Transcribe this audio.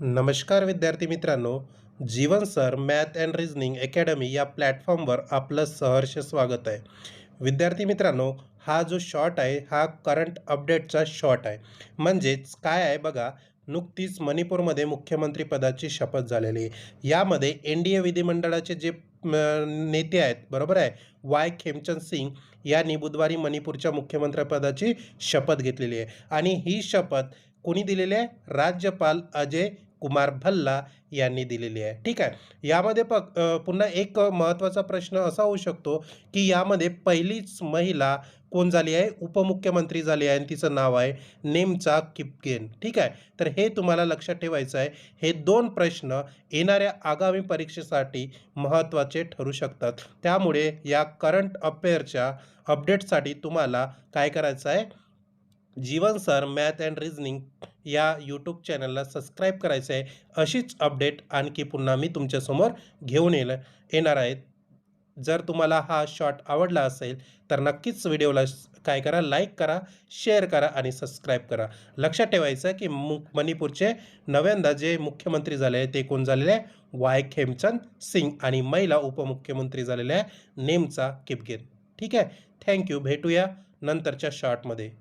नमस्कार विद्यार्थी मित्रांनो, Jeevan sir math and reasoning academy या प्लॅटफॉर्मवर आपलं सहर्ष स्वागत आहे. विद्यार्थी मित्रांनो, हा जो शॉर्ट आहे हा करंट अपडेटचा शॉर्ट आहे. म्हणजेच काय आहे बघा, नुकतीच मणिपूरमध्ये मुख्यमंत्री पदाची शपथ झालेली आहे. यामध्ये एन डी ए विधिमंडळाचे जे नेते आहेत, बरोबर आहे, वाय खेमचंद सिंग यांनी बुधवारी मणिपूरच्या मुख्यमंत्रीपदाची शपथ घेतलेली आहे. आणि ही शपथ कोणी दिलेली आहे? राज्यपाल अजय कुमार भल्ला यांनी दिलेली आहे. ठीक आहे. यामध्ये पुन्हा एक महत्त्वाचा प्रश्न असा होऊ शकतो, की यामध्ये पहिलीच महिला कोण झाली आहे? उपमुख्यमंत्री झाली आहे आणि तिचं नाव आहे नेमचा किपगेन. ठीक आहे. तर हे तुम्हाला लक्षात ठेवायचं आहे. हे 2 प्रश्न येणाऱ्या आगामी परीक्षेसाठी महत्त्वाचे ठरू शकतात. त्यामुळे या करंट अफेअरच्या अपडेटसाठी तुम्हाला काय करायचं आहे? जीवन सर मॅथ अँड रिझनिंग या यूट्यूब चॅनलला सबस्क्राईब करायचं आहे. अशीच अपडेट आणखी पुन्हा मी तुमच्यासमोर घेऊन येणार आहेत. जर तुम्हाला हा शॉर्ट आवडला असेल तर नक्कीच व्हिडिओला काय करा, लाईक करा, शेअर करा आणि सबस्क्राईब करा. लक्षात ठेवायचं की मणिपूरचे नव्यांदा जे मुख्यमंत्री झाले आहे ते कोण झालेले आहे? वाय खेमचंद सिंग आणि महिला उपमुख्यमंत्री झालेल्या आहे नेमचा किपगेन. ठीक आहे. थँक्यू. भेटूया नंतरच्या शॉर्टमध्ये.